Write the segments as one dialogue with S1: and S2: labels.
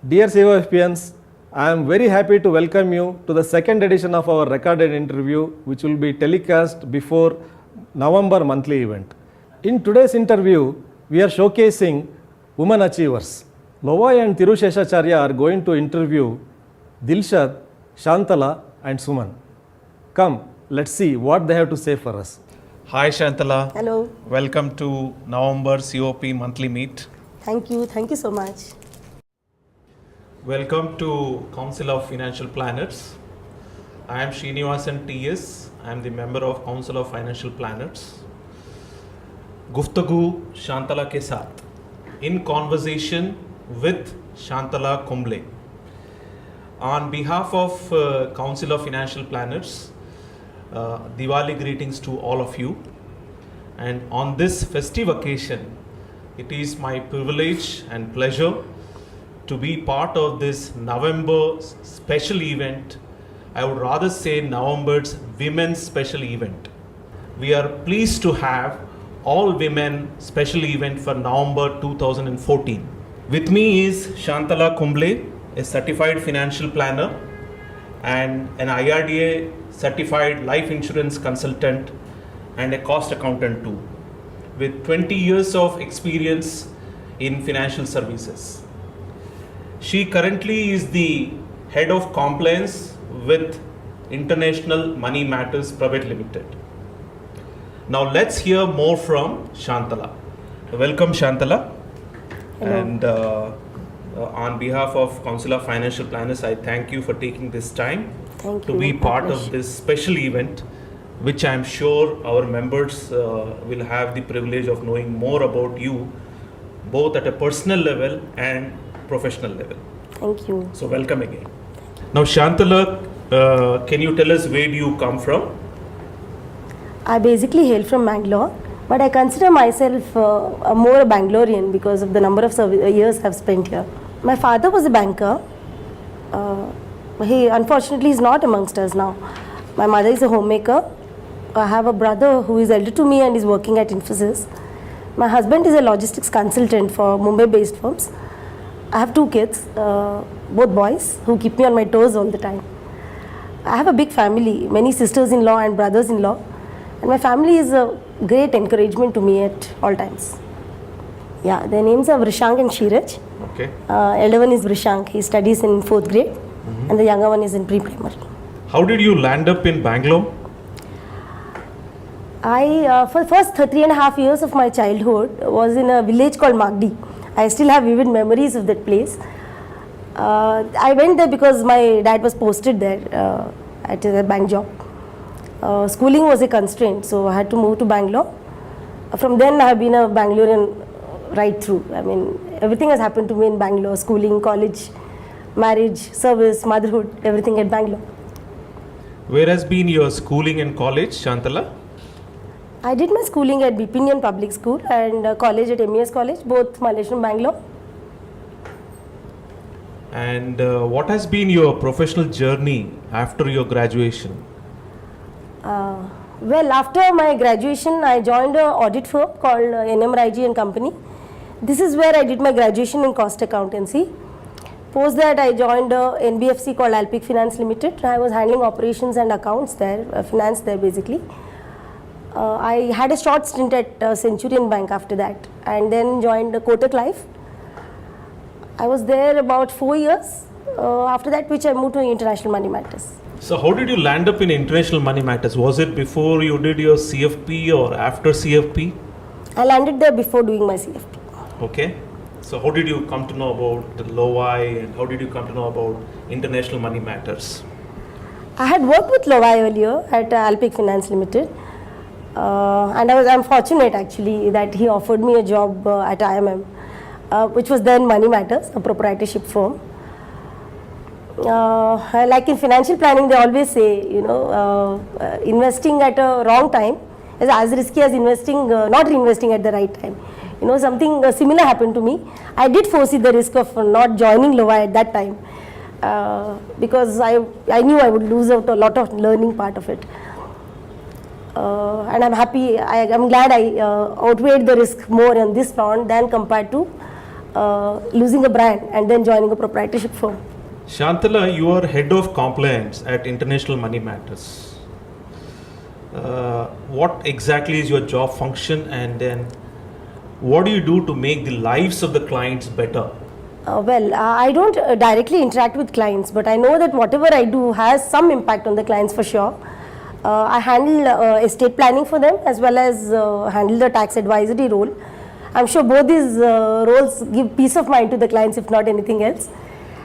S1: Dear COFPNs, I am very happy to welcome you to the second edition of our recorded interview, which will be telecast before November monthly event. In today's interview, we are showcasing women achievers. Lovai and Tirusheshacharya are going to interview Dilshad, Shantala and Suman. Come, let's see what they have to say for us.
S2: Hi Shantala.
S3: Hello.
S2: Welcome to November COP monthly meet.
S3: Thank you so much.
S2: Welcome to Council of Financial Planners. I am Srinivasan TS. I am the member of Council of Financial Planners. Guftagoo Shantala ke saath. In conversation with Shantala Kumble. On behalf of Council of Financial Planners, Diwali greetings to all of you. And on this festive occasion, it is my privilege and pleasure to be part of this November special event. I would rather say November's Women's Special Event. We are pleased to have all women special event for November 2014. With me is Shantala Kumble, a certified financial planner and an IRDA certified life insurance consultant and a cost accountant too, with 20 years of experience in financial services. She currently is the head of compliance with International Money Matters Private Limited. Now let's hear more from Shantala. Welcome Shantala.
S3: Hello.
S2: And on behalf of Council of Financial Planners, I thank you for taking this time
S3: Thank
S2: to
S3: you.
S2: be
S3: My
S2: part
S3: pleasure.
S2: of this special event, which I am sure our members will have the privilege of knowing more about you, both at a personal level and professional level.
S3: Thank you.
S2: So welcome again. Now Shantala, can you tell us where do you come from?
S3: I basically hail from Bangalore, but I consider myself more a Bangalorean because of the number of years I've spent here. My father was a banker. He unfortunately is not amongst us now. My mother is a homemaker. I have a brother who is elder to me and is working at Infosys. My husband is a logistics consultant for Mumbai-based firms. I have two kids, both boys, who keep me on my toes all the time. I have a big family, many sisters-in-law and brothers-in-law, and my family is a great encouragement to me at all times. Yeah, their names are Vrishank and Shiraj.
S2: Okay.
S3: Elder one is Vrishank, he studies in 4th grade, and the younger one is in pre-primary.
S2: How did you land up in Bangalore?
S3: I, for the first 3.5 years of my childhood, was in a village called Magdi. I still have vivid memories of that place. I went there because my dad was posted there at a bank job. Schooling was a constraint, so I had to move to Bangalore. From then I have been a Bangalorean right through. I mean, everything has happened to me in Bangalore: schooling, college, marriage, service, motherhood, everything at Bangalore.
S2: Where has been your schooling and college, Shantala?
S3: I did my schooling at Bipinian Public School and college at MES College, both Malleshwaram, Bangalore.
S2: And what has been your professional journey after your graduation?
S3: Well, after my graduation, I joined an audit firm called NM Raiji and Company. This is where I did my graduation in cost accountancy. Post that, I joined a NBFC called Alpic Finance Limited. I was handling operations and accounts there, finance there basically. I had a short stint at Centurion Bank after that, and then joined Kotak Life. I was there about 4 years. After that, which I moved to International Money Matters.
S2: So how did you land up in International Money Matters? Was it before you did your CFP or after CFP?
S3: I landed there before doing my CFP.
S2: Okay. So how did you come to know about the Lovai and how did you come to know about International Money Matters?
S3: I had worked with Lovai earlier at Alpic Finance Limited. And I'm fortunate actually that he offered me a job at IMM, which was then Money Matters, a proprietorship firm. Like in financial planning, they always say, investing at a wrong time is as risky as investing, not reinvesting at the right time. Something similar happened to me. I did foresee the risk of not joining Lovai at that time because I knew I would lose out a lot of learning part of it. And I'm happy, I'm glad I outweighed the risk more on this front than compared to losing a brand and then joining a proprietorship firm.
S2: Shantala, you are head of compliance at International Money Matters. What exactly is your job function, and then what do you do to make the lives of the clients better?
S3: I don't directly interact with clients, but I know that whatever I do has some impact on the clients for sure. I handle estate planning for them as well as handle the tax advisory role. I'm sure both these roles give peace of mind to the clients, if not anything else.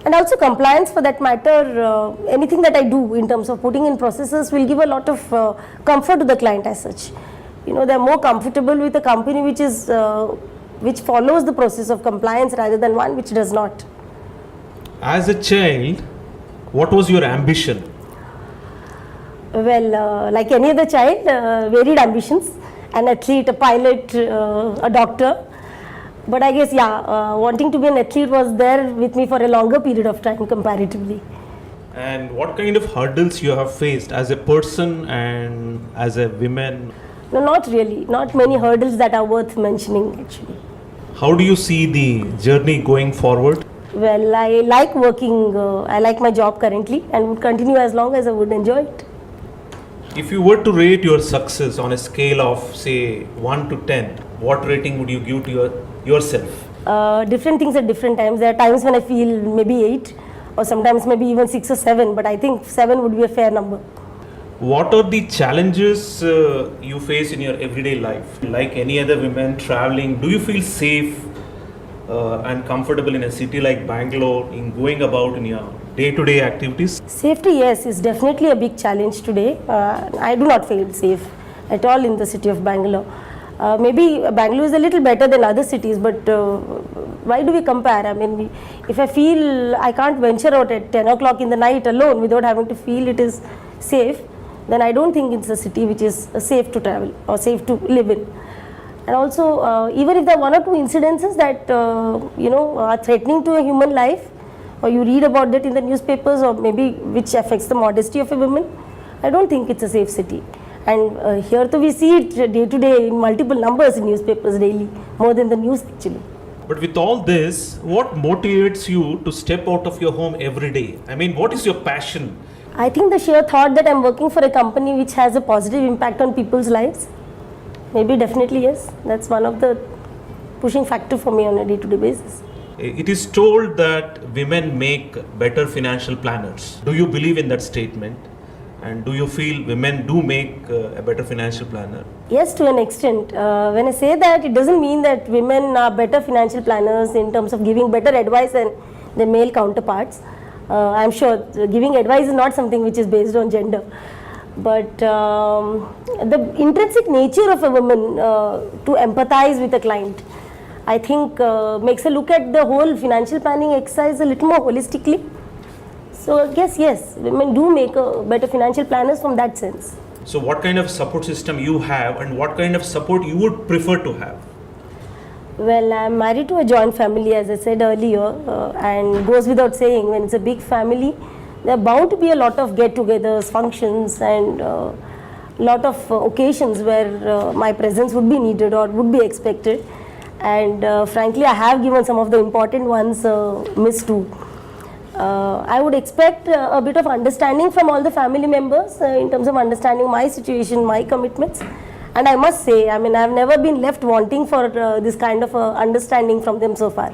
S3: And also compliance for that matter, anything that I do in terms of putting in processes will give a lot of comfort to the client as such. You know, they're more comfortable with a company which is which follows the process of compliance rather than one which does not.
S2: As a child, what was your ambition?
S3: Like any other child, varied ambitions, an athlete, a pilot, a doctor. But I guess, wanting to be an athlete was there with me for a longer period of time comparatively.
S2: And what kind of hurdles you have faced as a person and as a woman?
S3: No, not really. Not many hurdles that are worth mentioning actually.
S2: How do you see the journey going forward?
S3: Well, I like working, I like my job currently and would continue as long as I would enjoy it.
S2: If you were to rate your success on a scale of say 1 to 10, what rating would you give to yourself?
S3: Different things at different times. There are times when I feel maybe 8 or sometimes maybe even 6 or 7, but I think 7 would be a fair number.
S2: What are the challenges you face in your everyday life? Like any other women traveling, do you feel safe and comfortable in a city like Bangalore in going about in your day-to-day activities?
S3: Safety, yes, is definitely a big challenge today. I do not feel safe at all in the city of Bangalore. Maybe Bangalore is a little better than other cities, but why do we compare? I mean, if I feel I can't venture out at 10 o'clock in the night alone without having to feel it is safe, then I don't think it's a city which is safe to travel or safe to live in. And also, even if there are 1 or 2 incidences that are threatening to a human life, or you read about that in the newspapers, or maybe which affects the modesty of a woman, I don't think it's a safe city. And here too we see it day to day in multiple numbers in newspapers daily, more than the news actually.
S2: But with all this, what motivates you to step out of your home every day? I mean, what is your passion?
S3: I think the sheer thought that I'm working for a company which has a positive impact on people's lives, maybe definitely yes, that's one of the pushing factor for me on a day-to-day basis.
S2: It is told that women make better financial planners. Do you believe in that statement? And do you feel women do make a better financial planner?
S3: Yes, to an extent. When I say that, it doesn't mean that women are better financial planners in terms of giving better advice than their male counterparts. I'm sure giving advice is not something which is based on gender. But the intrinsic nature of a woman to empathize with a client, I think makes her look at the whole financial planning exercise a little more holistically. So I guess yes, women do make better financial planners from that sense.
S2: So what kind of support system you have and what kind of support you would prefer to have?
S3: Well, I'm married to a joint family, as I said earlier, and goes without saying, when it's a big family, there are bound to be a lot of get-togethers, functions, and lot of occasions where my presence would be needed or would be expected. And frankly, I have given some of the important ones miss too. I would expect a bit of understanding from all the family members in terms of understanding my situation, my commitments. And I must say, I mean, I've never been left wanting for this kind of understanding from them so far.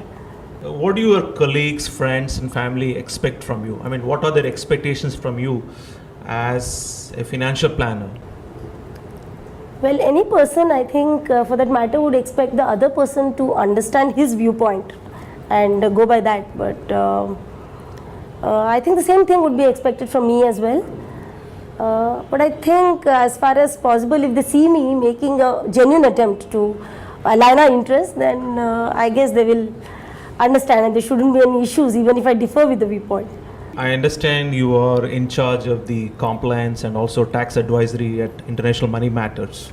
S2: What do your colleagues, friends, and family expect from you? I mean, what are their expectations from you as a financial planner?
S3: Well, any person, I think, for that matter, would expect the other person to understand his viewpoint and go by that. But I think the same thing would be expected from me as well. But I think as far as possible, if they see me making a genuine attempt to align our interests, then I guess they will understand and there shouldn't be any issues even if I differ with the viewpoint.
S2: I understand you are in charge of the compliance and also tax advisory at International Money Matters.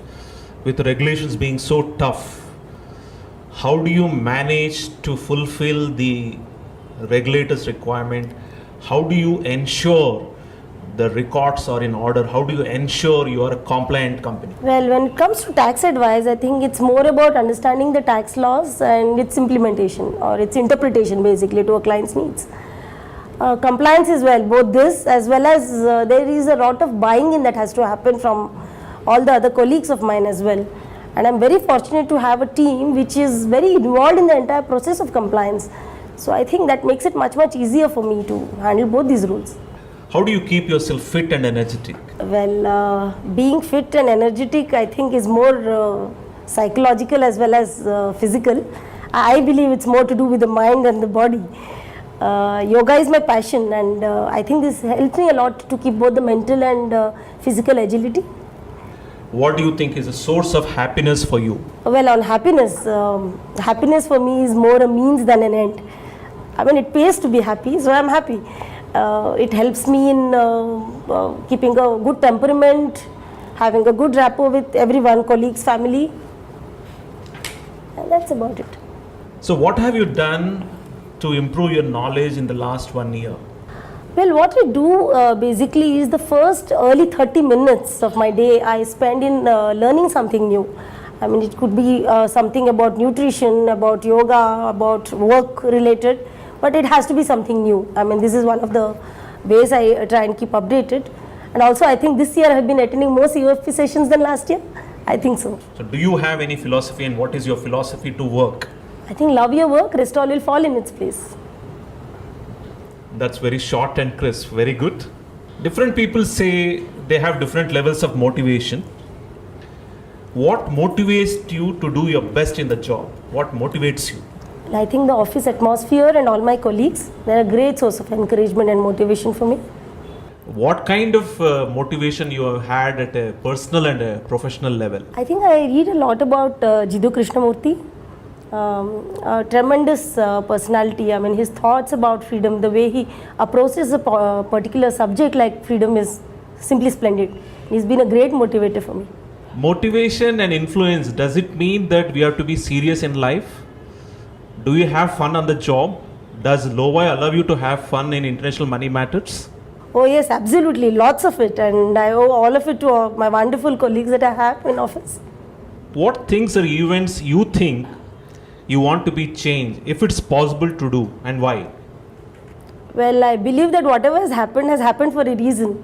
S2: With the regulations being so tough, how do you manage to fulfill the regulators' requirement? How do you ensure the records are in order? How do you ensure you are a compliant company?
S3: Well, when it comes to tax advice, I think it's more about understanding the tax laws and its implementation or its interpretation basically to a client's needs. Compliance is well, both this as well as there is a lot of buying in that has to happen from all the other colleagues of mine as well. And I'm very fortunate to have a team which is very involved in the entire process of compliance. So I think that makes it much easier for me to handle both these roles.
S2: How do you keep yourself fit and energetic?
S3: Well, being fit and energetic, I think, is more psychological as well as physical. I believe it's more to do with the mind and the body. Yoga is my passion, and I think this helps me a lot to keep both the mental and physical agility.
S2: What do you think is a source of happiness for you?
S3: Well, on happiness, happiness for me is more a means than an end. I mean, it pays to be happy, so I'm happy. It helps me in keeping a good temperament, having a good rapport with everyone, colleagues, family, and that's about it.
S2: So, what have you done to improve your knowledge in the last 1 year?
S3: Well, what I do basically is the first early 30 minutes of my day I spend in learning something new. I mean, it could be something about nutrition, about yoga, about work related, but it has to be something new. I mean, this is one of the ways I try and keep updated. And also, I think this year I have been attending more COFP sessions than last year. I think so.
S2: So, do you have any philosophy, and what is your philosophy to work?
S3: I think love your work, rest all will fall in its place.
S2: That's very short and crisp, very good. Different people say they have different levels of motivation. What motivates you to do your best in the job? What motivates you?
S3: I think the office atmosphere and all my colleagues, they're a great source of encouragement and motivation for me.
S2: What kind of motivation you have had at a personal and a professional level?
S3: I think I read a lot about Jiddu Krishnamurti. A tremendous personality. I mean, his thoughts about freedom, the way he approaches a particular subject like freedom is simply splendid. He's been a great motivator for me.
S2: Motivation and influence, does it mean that we have to be serious in life? Do you have fun on the job? Does Lowai allow you to have fun in international money matters?
S3: Oh yes, absolutely, lots of it, and I owe all of it to my wonderful colleagues that I have in office.
S2: What things or events you think you want to be changed, if it's possible to do, and why?
S3: Well, I believe that whatever has happened for a reason,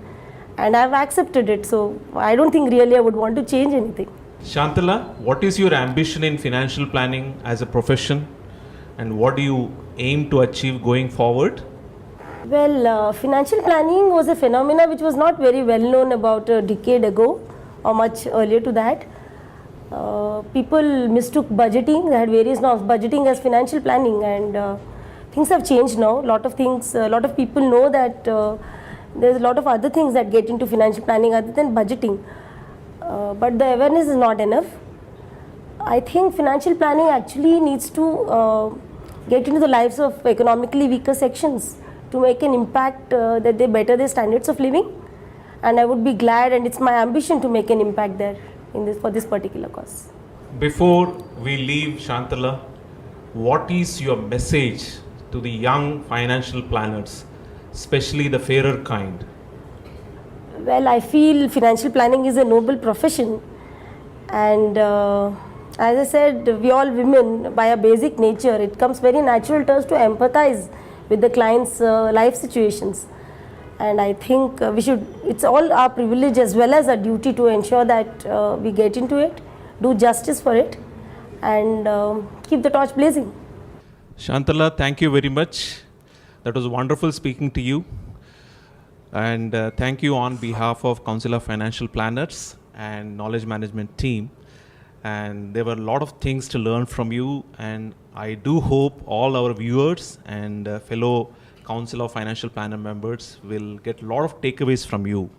S3: and I've accepted it, so I don't think really I would want to change anything.
S2: Shantala, what is your ambition in financial planning as a profession, and what do you aim to achieve going forward?
S3: Well, financial planning was a phenomena which was not very well known about a decade ago or much earlier to that. People mistook budgeting, they had various norms, budgeting as financial planning, and things have changed now. A lot of people know that there's a lot of other things that get into financial planning other than budgeting, but the awareness is not enough. I think financial planning actually needs to get into the lives of economically weaker sections to make an impact that they better their standards of living, and I would be glad, and it's my ambition to make an impact there for this particular cause.
S2: Before we leave, Shantala, what is your message to the young financial planners, especially the fairer kind?
S3: Well, I feel financial planning is a noble profession, and as I said, we all women, by our basic nature, it comes very natural to us to empathize with the client's life situations. And I think it's all our privilege as well as our duty to ensure that we get into it, do justice for it, and keep the torch blazing.
S2: Shantala, thank you very much. That was wonderful speaking to you. And thank you on behalf of Council of Financial Planners and Knowledge Management team. And there were a lot of things to learn from you. And I do hope all our viewers and fellow Council of Financial Planner members will get a lot of takeaways from you.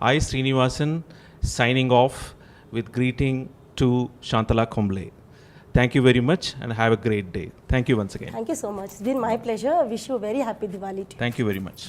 S2: I, Srinivasan, signing off with greeting to Shantala Kumble. Thank you very much and have a great day. Thank you once again.
S3: Thank you so much. It's been my pleasure. I wish you a very happy Diwali too.
S2: Thank you very much.